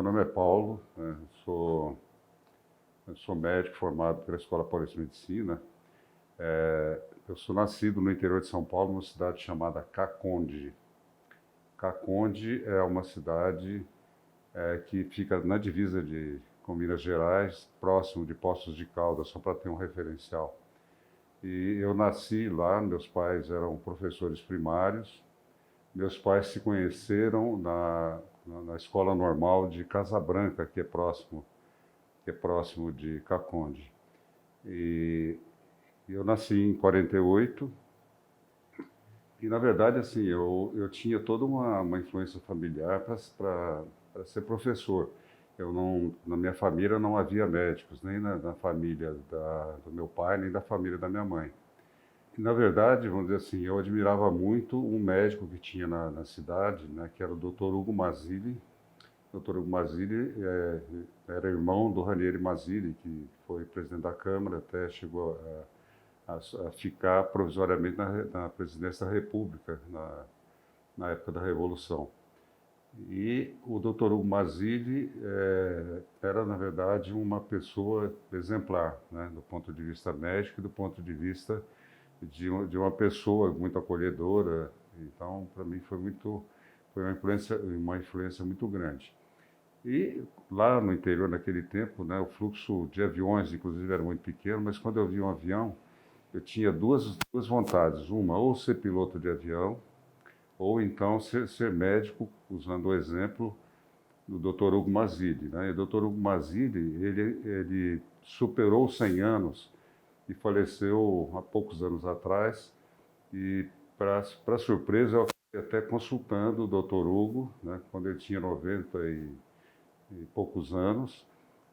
nome é Paulo, né? Eu sou médico formado pela Escola Paulista de Medicina. Eu sou nascido no interior de São Paulo, numa cidade chamada Caconde. Caconde é uma cidade que fica na divisa com Minas Gerais, próximo de Poços de Caldas, só para ter um referencial. E eu nasci lá, meus pais eram professores primários. Meus pais se conheceram na escola normal de Casa Branca, que é próximo de Caconde. E eu nasci em 48 e, na verdade, assim, eu tinha toda uma influência familiar para ser professor. Na minha família não havia médicos, nem na família do meu pai, nem da família da minha mãe. E, na verdade, vamos dizer assim, eu admirava muito um médico que tinha na cidade, né, que era o Dr. Hugo Mazzilli. O Dr. Hugo Mazzilli era irmão do Ranieri Mazzilli, que foi presidente da Câmara, até chegou a ficar provisoriamente na presidência da República, na época da Revolução. E o Dr. Hugo Mazzilli era, na verdade, uma pessoa exemplar, né, do ponto de vista médico e do ponto de vista de uma pessoa muito acolhedora. Então, para mim, foi uma influência muito grande. E lá no interior, naquele tempo, né, o fluxo de aviões, inclusive, era muito pequeno, mas quando eu vi um avião, eu tinha duas vontades. Uma, ou ser piloto de avião, ou então ser médico, usando o exemplo do Dr. Hugo Mazzilli, né? E o Dr. Hugo Mazzilli, ele superou os 100 anos e faleceu há poucos anos atrás. E, para surpresa, eu fiquei até consultando o Dr. Hugo, né, quando ele tinha 90 e poucos anos.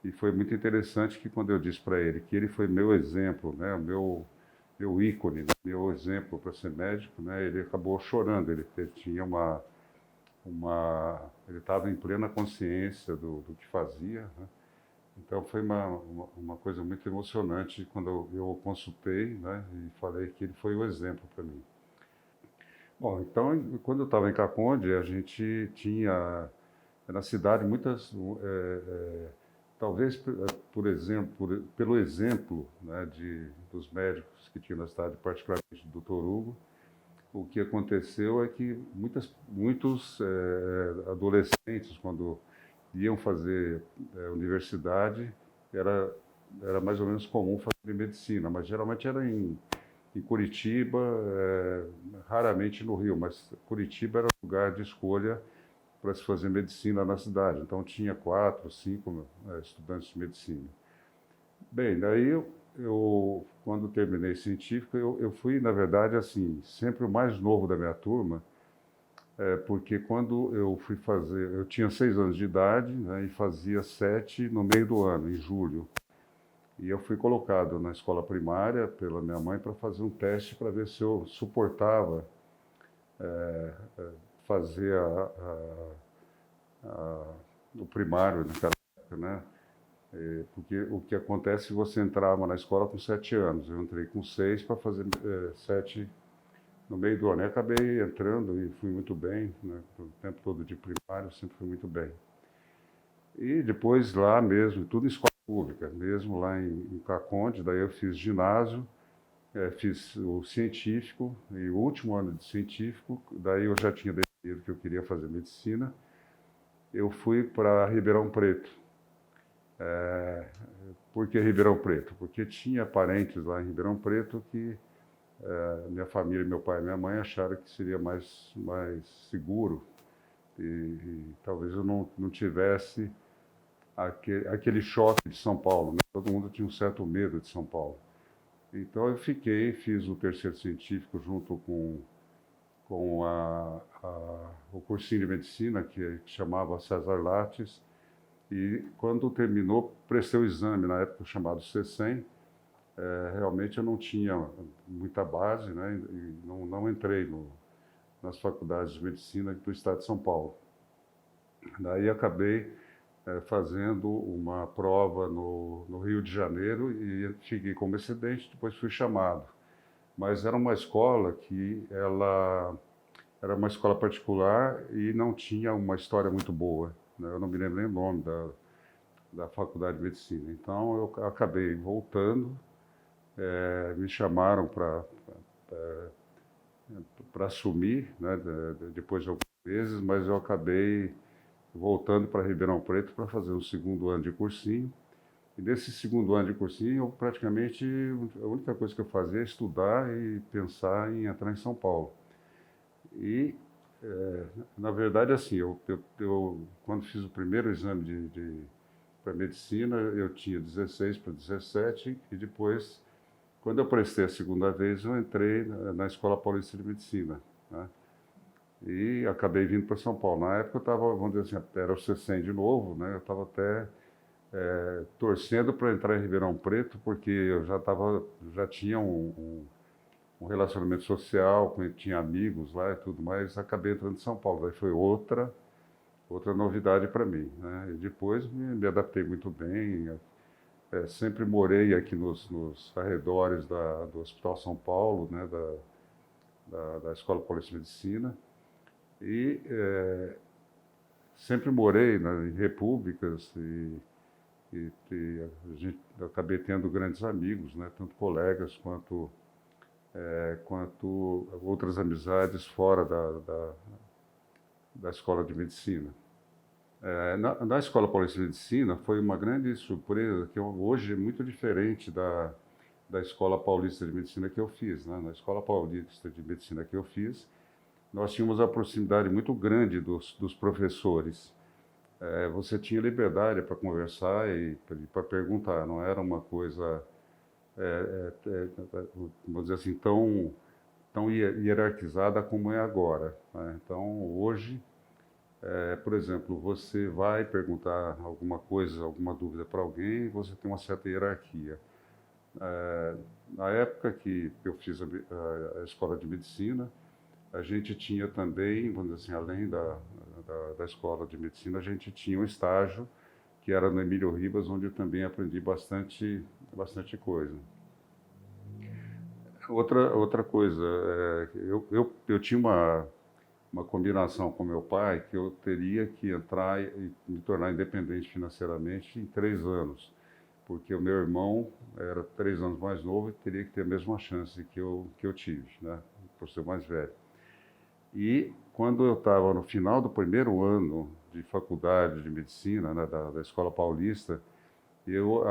E foi muito interessante que, quando eu disse para ele que ele foi meu exemplo, né, o meu ícone, né, meu exemplo para ser médico, né, ele acabou chorando. Ele tinha ele estava em plena consciência do que fazia, né? Então foi uma coisa muito emocionante quando eu o consultei, né, e falei que ele foi o exemplo para mim. Bom, então, quando eu estava em Caconde, a gente tinha na cidade muitas, talvez por exemplo, pelo exemplo, né, dos médicos que tinha na cidade, particularmente do Dr. Hugo. O que aconteceu é que muitos adolescentes, quando iam fazer universidade, era mais ou menos comum fazer medicina, mas geralmente era em Curitiba, raramente no Rio, mas Curitiba era o lugar de escolha para se fazer medicina na cidade. Então tinha 4, 5 estudantes de medicina. Bem, daí quando terminei científico, eu fui, na verdade, assim, sempre o mais novo da minha turma, porque quando eu fui fazer, eu tinha 6 anos de idade, né, e fazia 7 no meio do ano, em julho. E eu fui colocado na escola primária pela minha mãe para fazer um teste para ver se eu suportava fazer o primário naquela época, né? Porque o que acontece é que você entrava na escola com 7 anos. Eu entrei com 6 para fazer 7 no meio do ano. Eu acabei entrando e fui muito bem, né? O tempo todo de primário, sempre fui muito bem. E depois lá mesmo, tudo em escola pública, mesmo lá em Caconde, daí eu fiz ginásio, fiz o científico, e o último ano de científico, daí eu já tinha decidido que eu queria fazer medicina. Eu fui para Ribeirão Preto. Por que Ribeirão Preto? Porque tinha parentes lá em Ribeirão Preto que minha família, meu pai e minha mãe acharam que seria mais seguro e talvez eu não tivesse aquele choque de São Paulo, né? Todo mundo tinha um certo medo de São Paulo. Então eu fiz o terceiro científico junto com o cursinho de medicina que chamava César Lattes. E quando terminou, prestei o exame, na época chamado C100. Realmente eu não tinha muita base, né, e não entrei nas faculdades de medicina do estado de São Paulo. Daí acabei fazendo uma prova no Rio de Janeiro e fiquei como excedente, depois fui chamado. Mas era uma escola ela era uma escola particular e não tinha uma história muito boa. né? Eu não me lembro nem o nome da Faculdade de Medicina. Então, eu acabei voltando, me chamaram para assumir, né, depois de alguns meses, mas eu acabei voltando para Ribeirão Preto para fazer um segundo ano de cursinho. E nesse segundo ano de cursinho, eu praticamente, a única coisa que eu fazia é estudar e pensar em entrar em São Paulo. E, na verdade, assim, quando fiz o primeiro exame para medicina, eu tinha 16 para 17, e depois, quando eu prestei a segunda vez, eu entrei na Escola Paulista de Medicina, né? E acabei vindo para São Paulo. Na época eu estava, vamos dizer assim, era o CECEM de novo, né? Eu estava até torcendo para entrar em Ribeirão Preto, porque eu já tinha um relacionamento social, tinha amigos lá e tudo mais, acabei entrando em São Paulo. Aí foi outra novidade para mim, né? E depois me adaptei muito bem, sempre morei aqui nos arredores do Hospital São Paulo, né? Da Escola Paulista de Medicina, e sempre morei, né, em repúblicas, e eu acabei tendo grandes amigos, né? Tanto colegas quanto outras amizades fora da escola de medicina. Na Escola Paulista de Medicina foi uma grande surpresa, que hoje é muito diferente da Escola Paulista de Medicina que eu fiz, né? Na Escola Paulista de Medicina que eu fiz, nós tínhamos a proximidade muito grande dos professores. Você tinha liberdade para conversar e para perguntar, não era uma coisa, vamos dizer assim, tão hierarquizada como é agora, né? Então, hoje, por exemplo, você vai perguntar alguma coisa, alguma dúvida para alguém, você tem uma certa hierarquia. Na época que eu fiz a escola de medicina, a gente tinha também, vamos dizer assim, além da escola de medicina, a gente tinha um estágio que era no Emílio Ribas, onde eu também aprendi bastante coisa. Outra coisa, eu tinha uma combinação com meu pai que eu teria que entrar e me tornar independente financeiramente em 3 anos, porque o meu irmão era 3 anos mais novo e teria que ter a mesma chance que eu tive, né, por ser mais velho. E quando eu estava no final do primeiro ano de faculdade de medicina, né, da Escola Paulista, eu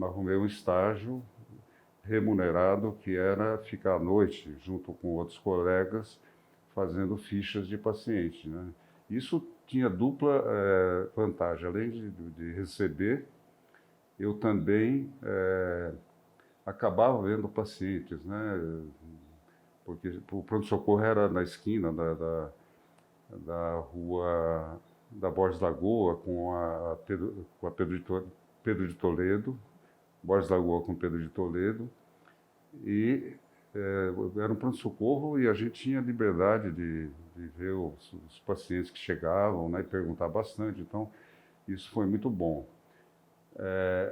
arrumei um estágio remunerado que era ficar à noite junto com outros colegas fazendo fichas de paciente, né? Isso tinha dupla vantagem. Além de receber, eu também acabava vendo pacientes, né? Porque o pronto-socorro era na esquina da rua da Borges Lagoa com a Pedro de Toledo, Borges Lagoa com Pedro de Toledo, e era um pronto-socorro e a gente tinha liberdade de ver os pacientes que chegavam, né, e perguntar bastante. Então, isso foi muito bom.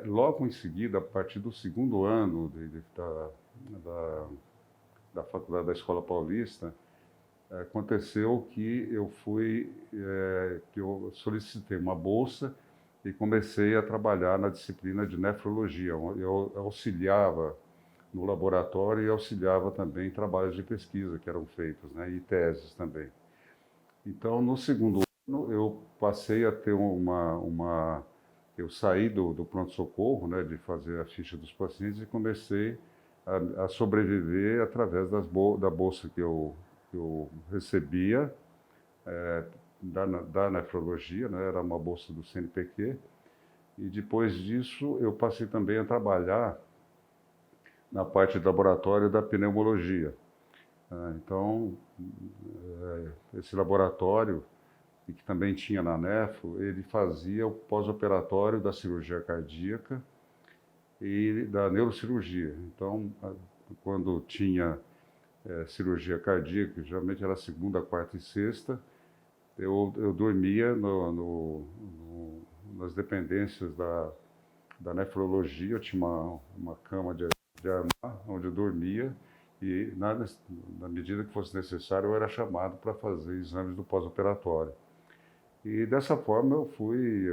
Logo em seguida, a partir do segundo ano da, da faculdade da Escola Paulista, aconteceu que eu solicitei uma bolsa e comecei a trabalhar na disciplina de nefrologia. Eu auxiliava no laboratório e auxiliava também em trabalhos de pesquisa que eram feitos, né, e teses também. Então, no segundo ano, eu passei a ter eu saí do pronto-socorro, né, de fazer a ficha dos pacientes, e comecei a sobreviver através da bolsa que eu recebia da nefrologia, né, era uma bolsa do CNPq, e depois disso eu passei também a trabalhar na parte de laboratório da pneumologia. Então, esse laboratório, e que também tinha na Nefro, ele fazia o pós-operatório da cirurgia cardíaca e da neurocirurgia. Então, quando tinha cirurgia cardíaca, geralmente era segunda, quarta e sexta, eu dormia nas dependências da nefrologia. Eu tinha uma cama de armar, onde eu dormia, e na medida que fosse necessário eu era chamado para fazer exames do pós-operatório. E dessa forma eu fui,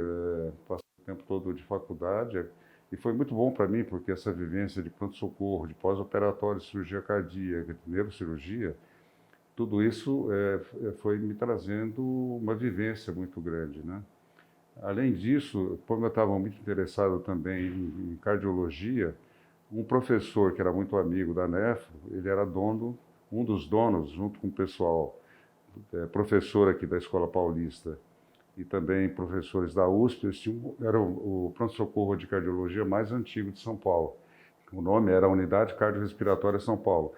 passei o tempo todo de faculdade, e foi muito bom para mim, porque essa vivência de pronto-socorro, de pós-operatório, de cirurgia cardíaca, de neurocirurgia, tudo isso foi me trazendo uma vivência muito grande, né? Além disso, como eu estava muito interessado também em cardiologia, um professor que era muito amigo da Nefro, ele era dono, um dos donos, junto com o pessoal, professor aqui da Escola Paulista e também professores da USP, eles era o pronto-socorro de cardiologia mais antigo de São Paulo. O nome era Unidade Cardiorrespiratória São Paulo.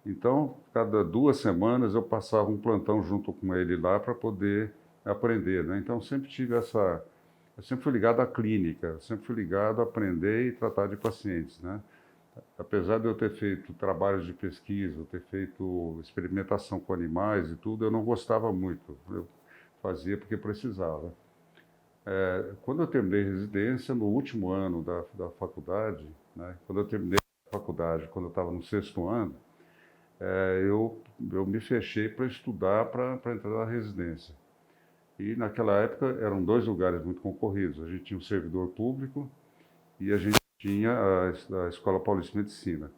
Então, cada 2 semanas eu passava um plantão junto com ele lá para poder aprender, né? Então, sempre tive essa... Eu sempre fui ligado à clínica, sempre fui ligado a aprender e tratar de pacientes, né? Apesar de eu ter feito trabalhos de pesquisa, ter feito experimentação com animais e tudo, eu não gostava muito. Eu fazia porque precisava. Quando eu terminei residência, no último ano da faculdade, né? Quando eu terminei a faculdade, quando eu estava no 6º ano, eu me fechei para estudar para entrar na residência. E naquela época eram 2 lugares muito concorridos. A gente tinha o servidor público e a gente tinha a Escola Paulista de Medicina.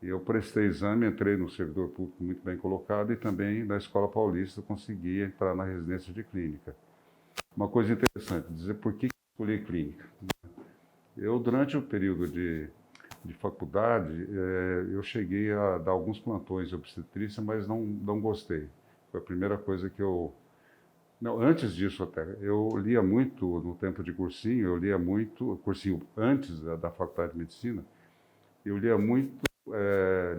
E eu prestei exame, entrei no servidor público muito bem colocado e também na Escola Paulista consegui entrar na residência de clínica. Uma coisa interessante, dizer por que escolhi clínica. Eu, durante o período de faculdade, eu cheguei a dar alguns plantões de obstetrícia, mas não gostei. Foi a primeira coisa que eu... Não, antes disso até, eu lia muito no tempo de cursinho, eu lia muito, cursinho antes da faculdade de medicina, eu lia muito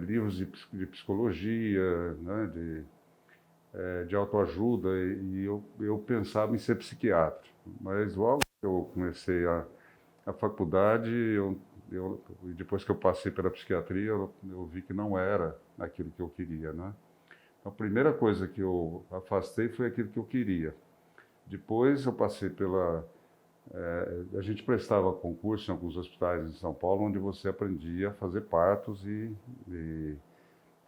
livros de psicologia, né, de autoajuda, e eu pensava em ser psiquiatra. Mas logo que eu comecei a faculdade, depois que eu passei pela psiquiatria, eu vi que não era aquilo que eu queria, né? Então, a primeira coisa que eu afastei foi aquilo que eu queria. Depois eu passei pela... a gente prestava concurso em alguns hospitais em São Paulo, onde você aprendia a fazer partos e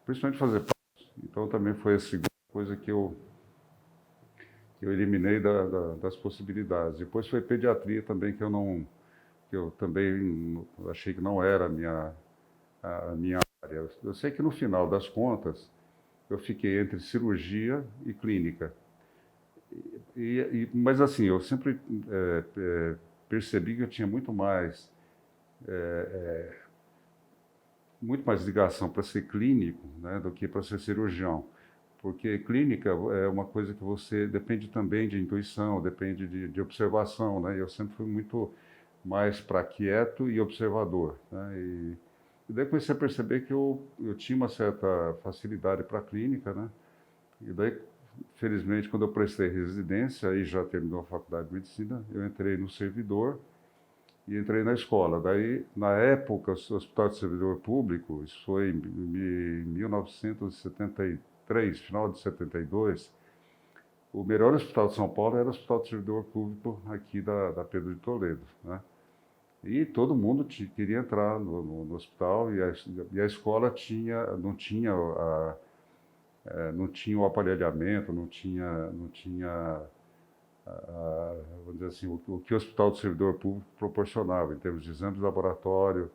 principalmente fazer partos. Então também foi a segunda coisa que eu eliminei das possibilidades. Depois foi pediatria também, que eu também achei que não era a minha área. Eu sei que no final das contas eu fiquei entre cirurgia e clínica. Mas assim, eu sempre percebi que eu tinha muito mais ligação para ser clínico, né, do que para ser cirurgião. Porque clínica é uma coisa que você depende também de intuição, depende de observação, né? Eu sempre fui muito mais para quieto e observador, né? E daí comecei a perceber que eu tinha uma certa facilidade para a clínica, né? E daí, felizmente, quando eu prestei residência, aí já terminou a faculdade de medicina, eu entrei no servidor e entrei na escola. Daí, na época, o Hospital de Servidor Público, isso foi em 1973, final de 72, o melhor hospital de São Paulo era o Hospital de Servidor Público aqui da Pedro de Toledo, né? E todo mundo queria entrar no hospital e a escola não tinha o aparelhamento, não tinha vamos dizer assim, o que o Hospital do Servidor Público proporcionava em termos de exames de laboratório.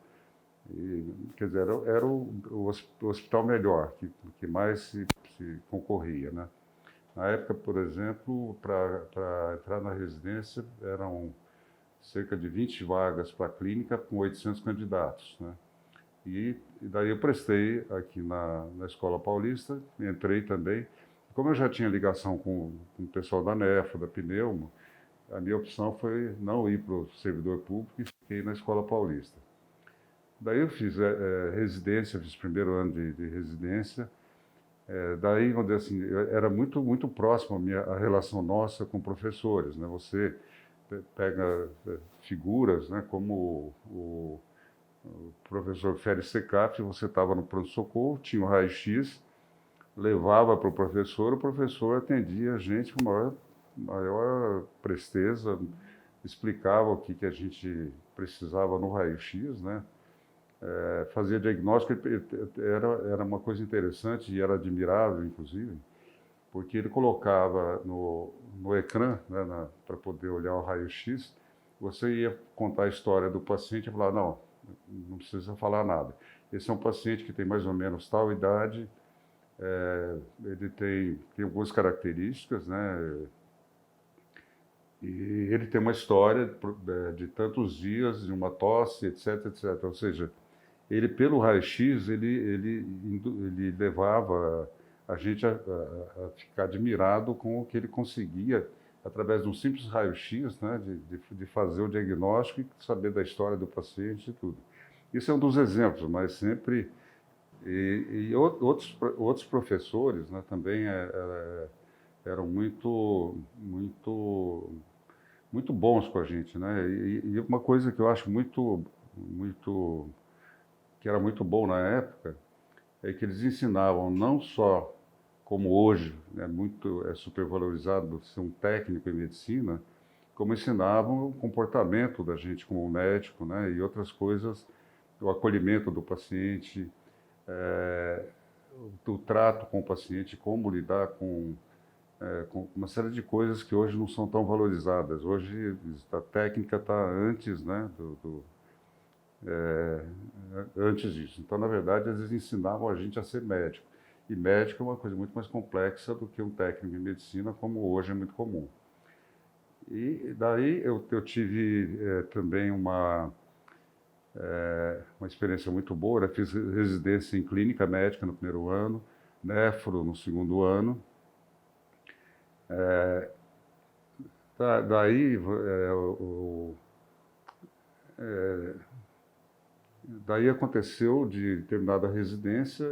Quer dizer, era o hospital melhor, que mais se concorria, né? Na época, por exemplo, para entrar na residência, eram cerca de 20 vagas para a clínica com 800 candidatos, né? E daí eu prestei aqui na Escola Paulista, entrei também. Como eu já tinha ligação com o pessoal da Nefro, da Pneumo, a minha opção foi não ir para o servidor público e fiquei na Escola Paulista. Daí eu fiz residência, fiz primeiro ano de residência. Daí, onde assim, era muito próximo a relação nossa com professores, né? Você pega figuras, né, como o professor Félix Secaf, você estava no pronto-socorro, tinha o raio-x, levava para o professor atendia a gente com maior presteza, explicava o que a gente precisava no raio-x, né? Fazia diagnóstico, era uma coisa interessante e era admirável, inclusive, porque ele colocava no ecrã, né, para poder olhar o raio-x, você ia contar a história do paciente e falar, não, não precisa falar nada. Esse é um paciente que tem mais ou menos tal idade, ele tem algumas características, né? E ele tem uma história de tantos dias, de uma tosse, etc, etc. Ou seja, ele pelo raio-x, ele levava a gente a ficar admirado com o que ele conseguia, através de um simples raio-x, né, de fazer o diagnóstico e saber da história do paciente e tudo. Isso é um dos exemplos, mas sempre... outros professores, né, também eram muito bons com a gente, né? E uma coisa que eu acho que era muito bom na época, é que eles ensinavam não só como hoje é supervalorizado ser um técnico em medicina, como ensinavam o comportamento da gente como médico, né? E outras coisas, o acolhimento do paciente, o trato com o paciente, como lidar com uma série de coisas que hoje não são tão valorizadas. Hoje a técnica está antes, né, antes disso. Então, na verdade, eles ensinavam a gente a ser médico. E médico é uma coisa muito mais complexa do que um técnico em medicina, como hoje é muito comum. E daí eu tive também uma experiência muito boa. Eu fiz residência em clínica médica no primeiro ano, nefro no segundo ano. Daí aconteceu de terminada a residência,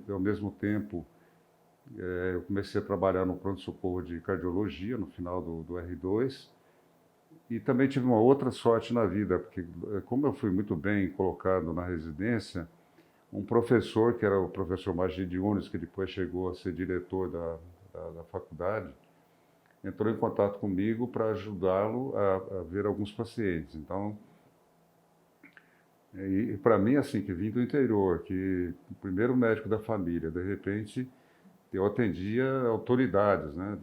ao mesmo tempo eu comecei a trabalhar no pronto-socorro de cardiologia no final do R2 e também tive uma outra sorte na vida, porque como eu fui muito bem colocado na residência, um professor, que era o professor Magid Yunes, que depois chegou a ser diretor da faculdade, entrou em contato comigo para ajudá-lo a ver alguns pacientes. Então, e para mim, assim, que vim do interior, que o primeiro médico da família, de repente, eu atendia autoridades, né?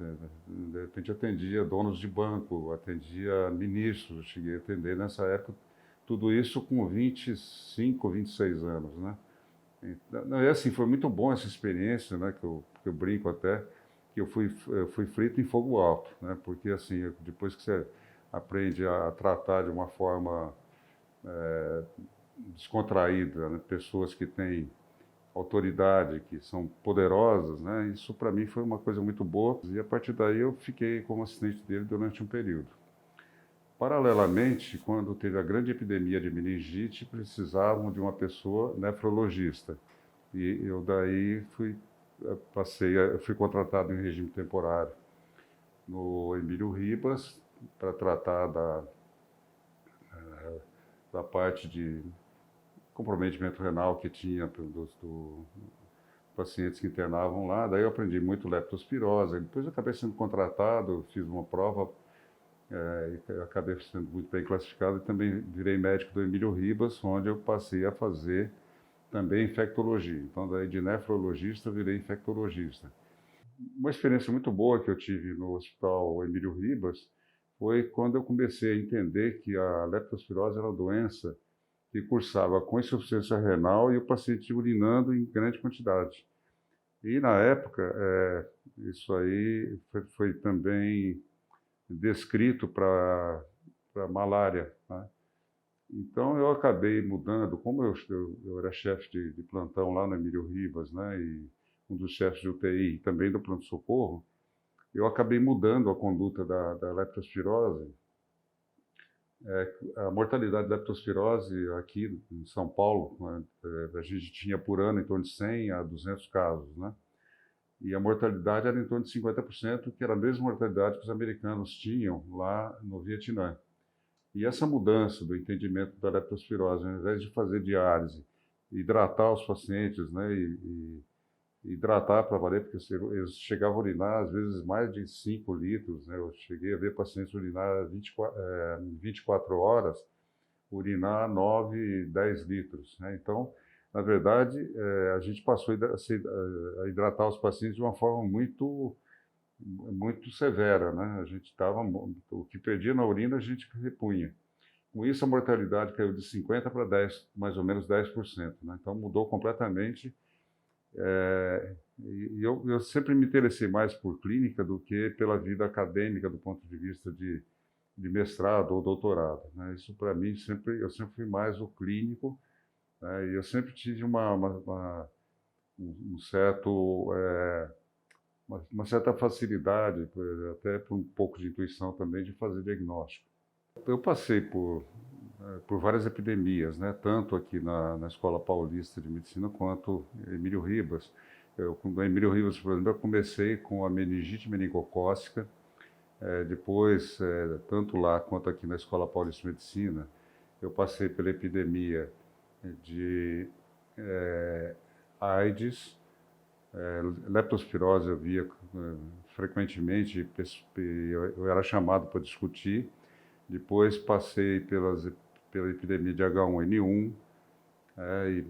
De repente atendia donos de banco, atendia ministros, eu cheguei a atender nessa época, tudo isso com 25, 26 anos, né? Então, e assim, foi muito bom essa experiência, né? Que eu brinco até, que eu fui frito em fogo alto, né? Porque assim, depois que você aprende a tratar de uma forma descontraída, né? Pessoas que têm autoridade, que são poderosas, né? Isso para mim foi uma coisa muito boa e a partir daí eu fiquei como assistente dele durante um período. Paralelamente, quando teve a grande epidemia de meningite, precisavam de uma pessoa nefrologista e eu daí fui contratado em regime temporário no Emílio Ribas para tratar da parte de comprometimento renal que tinha dos pacientes que internavam lá. Daí eu aprendi muito leptospirose. Depois eu acabei sendo contratado, fiz uma prova, e acabei sendo muito bem classificado e também virei médico do Emílio Ribas, onde eu passei a fazer também infectologia. Então, daí de nefrologista, virei infectologista. Uma experiência muito boa que eu tive no Hospital Emílio Ribas foi quando eu comecei a entender que a leptospirose era uma doença que cursava com insuficiência renal e o paciente urinando em grande quantidade. E, na época, isso aí foi também descrito para malária, né? Então, eu acabei mudando, como eu era chefe de plantão lá no Emílio Ribas, né, e um dos chefes de UTI, também do pronto-socorro, eu acabei mudando a conduta da leptospirose. A mortalidade da leptospirose aqui em São Paulo, né, a gente tinha por ano em torno de 100 a 200 casos, né? E a mortalidade era em torno de 50%, que era a mesma mortalidade que os americanos tinham lá no Vietnã. E essa mudança do entendimento da leptospirose, ao invés de fazer diálise, hidratar os pacientes, né, e hidratar para valer, porque eles chegavam a urinar, às vezes, mais de 5 litros. Né? Eu cheguei a ver pacientes urinar 24 horas, urinar 9, 10 litros. Né? Então, na verdade, a gente passou a hidratar os pacientes de uma forma muito severa, né? A gente o que perdia na urina, a gente repunha. Com isso, a mortalidade caiu de 50 para 10, mais ou menos 10%, né? Então, mudou completamente. Eu sempre me interessei mais por clínica do que pela vida acadêmica, do ponto de vista de mestrado ou doutorado, né? Isso, para mim, eu sempre fui mais o clínico, né? E eu sempre tive um certo, uma certa facilidade, até por um pouco de intuição também, de fazer diagnóstico. Eu passei por várias epidemias, né? Tanto aqui na Escola Paulista de Medicina quanto Emílio Ribas. Com Emílio Ribas, por exemplo, eu comecei com a meningite meningocócica, depois, tanto lá quanto aqui na Escola Paulista de Medicina, eu passei pela epidemia de AIDS, leptospirose eu via frequentemente, eu era chamado para discutir. Depois passei pela epidemia de H1N1,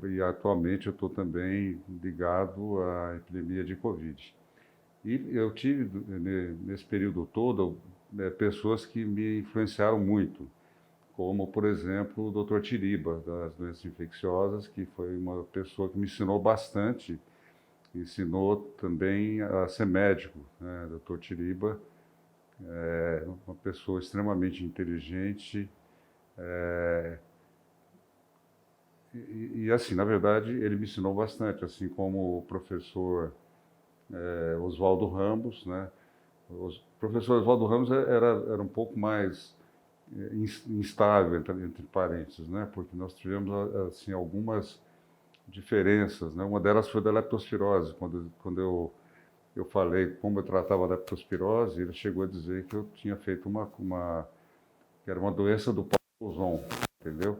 e atualmente eu estou também ligado à epidemia de Covid. E eu tive, nesse período todo, pessoas que me influenciaram muito, como, por exemplo, o Dr. Tiriba, das doenças infecciosas, que foi uma pessoa que me ensinou bastante, ensinou também a ser médico, né? Dr. Tiriba é uma pessoa extremamente inteligente, assim, na verdade, ele me ensinou bastante, assim como o professor Oswaldo Ramos, né? O professor Oswaldo Ramos era um pouco mais instável, entre parênteses, né? Porque nós tivemos assim algumas diferenças, né? Uma delas foi da leptospirose. Quando eu falei como eu tratava a leptospirose, ele chegou a dizer que eu tinha feito que era uma doença do Parkinson, entendeu?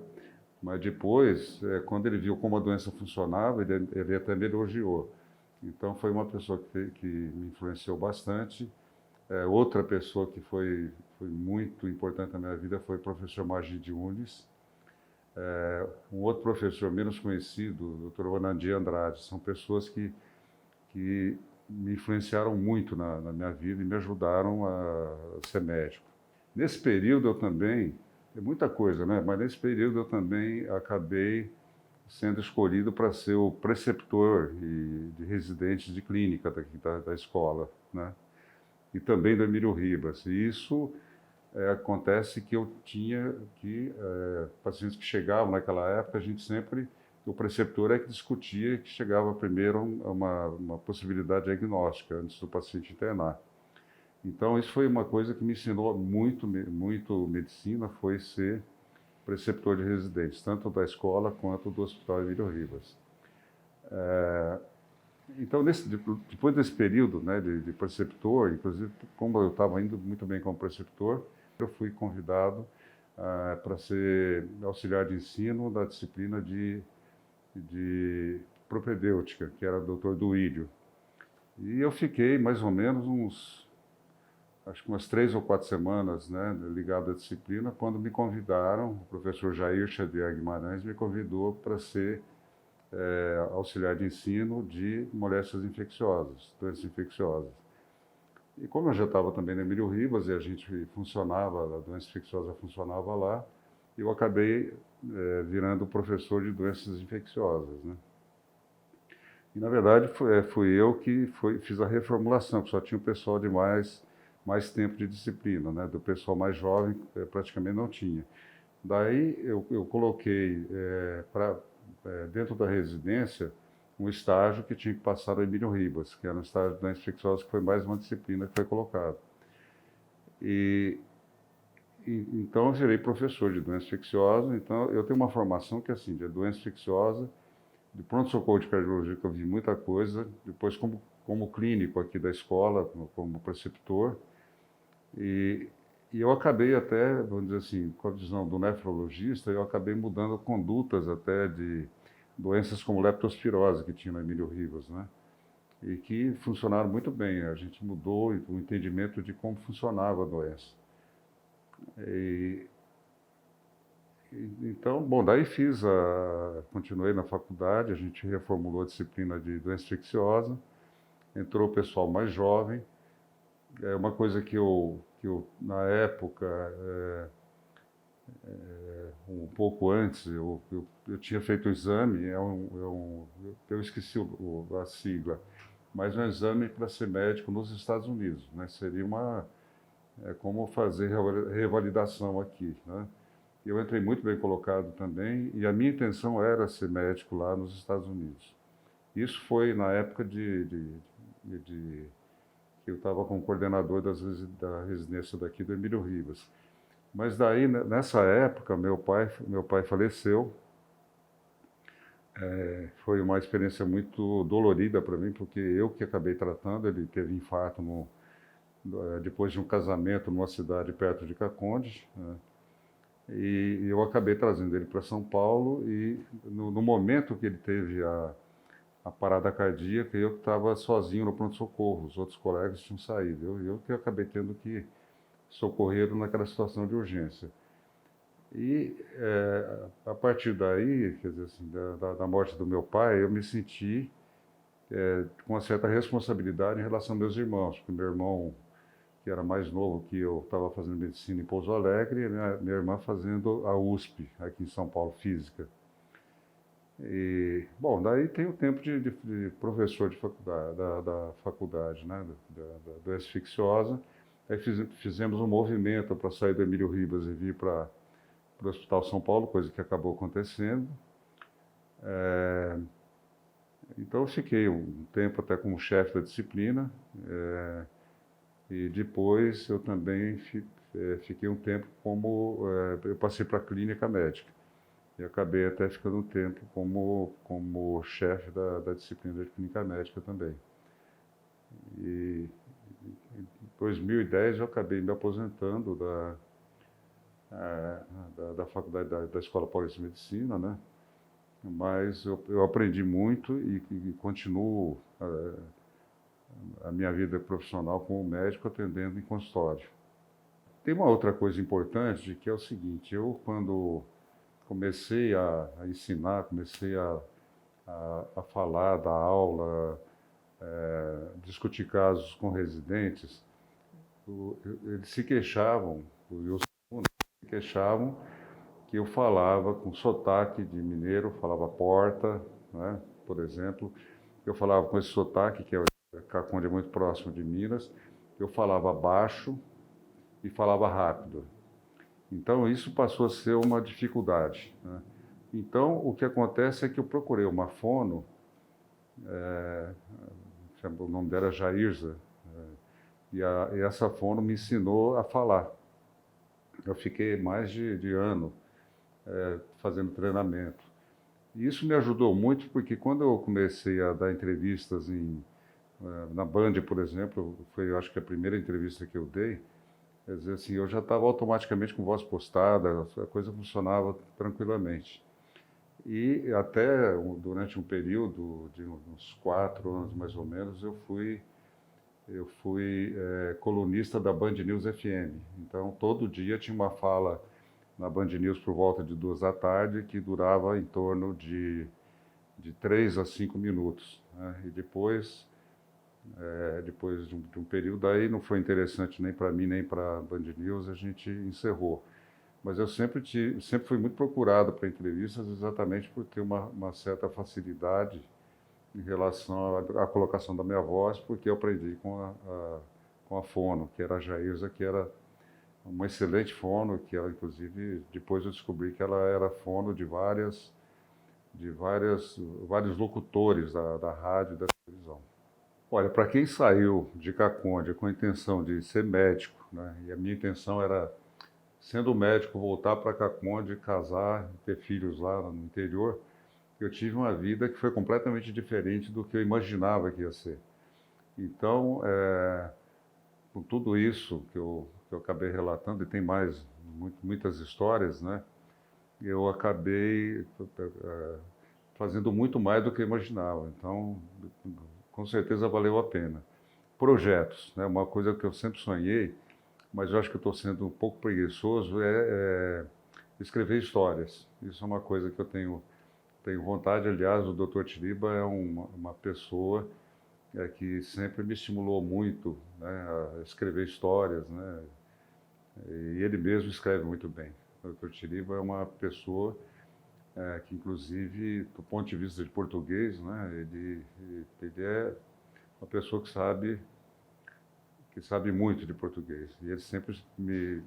Mas depois, quando ele viu como a doença funcionava, ele até me elogiou. Então foi uma pessoa que me influenciou bastante. Outra pessoa que foi muito importante na minha vida foi o professor Magid Yunes. Um outro professor menos conhecido, o Dr. Onandi Andrade. São pessoas que me influenciaram muito na minha vida e me ajudaram a ser médico. Nesse período eu também, é muita coisa, né? Mas nesse período eu também acabei sendo escolhido para ser o preceptor de residentes de clínica da escola, né? E também do Emílio Ribas. E isso acontece que eu tinha pacientes que chegavam naquela época, o preceptor é que discutia, que chegava primeiro a uma possibilidade diagnóstica antes do paciente internar. Então, isso foi uma coisa que me ensinou muito medicina, foi ser preceptor de residentes, tanto da escola quanto do Hospital Emílio Ribas. Então, depois desse período, né, de preceptor, inclusive, como eu estava indo muito bem como preceptor, eu fui convidado para ser auxiliar de ensino da disciplina de propedêutica, que era o Dr. Duílio. E eu fiquei mais ou menos acho que umas 3 ou 4 semanas, né, ligado à disciplina, quando me convidaram, o professor Jair Xavier Guimarães me convidou para ser auxiliar de ensino de moléstias infecciosas, doenças infecciosas. E como eu já estava também na Emílio Ribas e a gente funcionava, a doença infecciosa funcionava lá, eu acabei virando professor de doenças infecciosas, né? E, na verdade, fui eu que fiz a reformulação, que só tinha o pessoal de mais tempo de disciplina, né? Do pessoal mais jovem, praticamente não tinha. Daí eu coloquei dentro da residência um estágio que tinha que passar no Emílio Ribas, que era um estágio de doenças infecciosas, que foi mais uma disciplina que foi colocada. Então eu virei professor de doença infecciosa. Então eu tenho uma formação que é assim, de doença infecciosa, de pronto-socorro de cardiologia, que eu vi muita coisa, depois como clínico aqui da escola, como preceptor, e eu acabei até, vamos dizer assim, com a visão do nefrologista, eu acabei mudando condutas até de doenças como leptospirose, que tinha no Emílio Ribas, né? E que funcionaram muito bem. A gente mudou o entendimento de como funcionava a doença. Então, bom, daí continuei na faculdade, a gente reformulou a disciplina de doença infecciosa, entrou o pessoal mais jovem. É uma coisa que eu na época, um pouco antes, eu tinha feito o exame, eu esqueci a sigla, mas um exame para ser médico nos Estados Unidos, né? Seria como fazer revalidação aqui, né? Eu entrei muito bem colocado também, e a minha intenção era ser médico lá nos Estados Unidos. Isso foi na época que eu estava como coordenador da residência daqui do Emílio Ribas. Mas daí, nessa época, meu pai faleceu. Foi uma experiência muito dolorida para mim, porque eu que acabei tratando, ele teve infarto depois de um casamento numa cidade perto de Caconde, né? E eu acabei trazendo ele para São Paulo e no momento que ele teve a parada cardíaca, eu estava sozinho no pronto-socorro, os outros colegas tinham saído, eu que acabei tendo que socorrer naquela situação de urgência. E a partir daí, quer dizer assim, da morte do meu pai, eu me senti com uma certa responsabilidade em relação aos meus irmãos, porque meu irmão, que era mais novo que eu, estava fazendo medicina em Pouso Alegre, e minha irmã fazendo a USP, aqui em São Paulo, Física. E, bom, daí tem o tempo de professor de faculdade, da faculdade, né, da doença infecciosa. Aí fizemos um movimento para sair do Emílio Ribas e vir para o Hospital São Paulo, coisa que acabou acontecendo. Então eu fiquei um tempo até como chefe da disciplina, e depois eu também fiquei um tempo eu passei para a clínica médica. E acabei até ficando um tempo como chefe da disciplina de clínica médica também. E em 2010 eu acabei me aposentando da faculdade da Escola Paulista de Medicina, né? Mas eu aprendi muito e continuo a minha vida profissional como médico atendendo em consultório. Tem uma outra coisa importante que é o seguinte, eu quando comecei a ensinar, comecei a falar, dar aula, discutir casos com residentes, eles se queixavam, os alunos se queixavam que eu falava com sotaque de mineiro, falava porta, né, por exemplo. Eu falava com esse sotaque, que Caconde é muito próximo de Minas, eu falava baixo e falava rápido. Então, isso passou a ser uma dificuldade, né? Então, o que acontece é que eu procurei uma fono, o nome dela é Jairza, e essa fono me ensinou a falar. Eu fiquei mais de ano fazendo treinamento. E isso me ajudou muito, porque quando eu comecei a dar entrevistas na Band, por exemplo, foi, eu acho que a primeira entrevista que eu dei, quer dizer assim, eu já estava automaticamente com voz postada, a coisa funcionava tranquilamente. E até durante um período de uns 4 anos mais ou menos, eu fui colunista da Band News FM. Então todo dia tinha uma fala na Band News por volta de 2 da tarde que durava em torno de 3 a 5 minutos, né? E depois de um período aí não foi interessante nem para mim nem para a Band News, a gente encerrou. Mas eu sempre fui muito procurado para entrevistas exatamente por ter uma certa facilidade em relação à colocação da minha voz, porque eu aprendi com a fono, que era a Jairza, que era uma excelente fono, que ela, inclusive, depois eu descobri que ela era fono vários locutores da rádio e da televisão. Olha, para quem saiu de Caconde com a intenção de ser médico, né, e a minha intenção era, sendo médico, voltar para Caconde, casar, ter filhos lá no interior, eu tive uma vida que foi completamente diferente do que eu imaginava que ia ser. Então, com tudo isso que eu acabei relatando, e tem mais muitas histórias, né? Eu acabei fazendo muito mais do que eu imaginava. Então, com certeza valeu a pena. Projetos, né? Uma coisa que eu sempre sonhei, mas eu acho que eu estou sendo um pouco preguiçoso, escrever histórias. Isso é uma coisa que eu tenho vontade. Aliás, o Dr. Tiriba é uma pessoa que sempre me estimulou muito, né, a escrever histórias, né? E ele mesmo escreve muito bem. O Dr. Tiriba é uma pessoa que, inclusive, do ponto de vista de português, né, ele é uma pessoa que sabe muito de português. E ele sempre me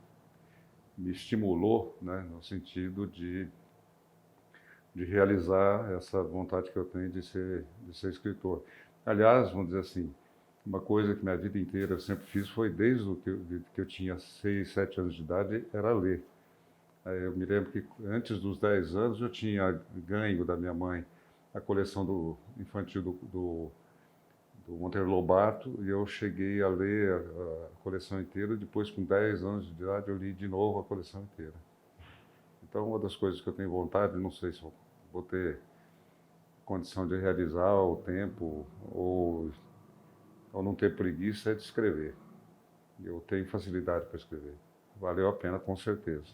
estimulou, né, no sentido de realizar essa vontade que eu tenho de ser escritor. Aliás, vamos dizer assim, uma coisa que minha vida inteira eu sempre fiz foi, desde que eu tinha 6, 7 anos de idade, era ler. Eu me lembro que antes dos 10 anos eu tinha ganho da minha mãe a coleção infantil do Monteiro Lobato, e eu cheguei a ler a coleção inteira. Depois, com 10 anos de idade, eu li de novo a coleção inteira. Então, uma das coisas que eu tenho vontade, não sei se eu vou ter condição de realizar, o tempo, ou não ter preguiça, é de escrever. Eu tenho facilidade para escrever. Valeu a pena, com certeza.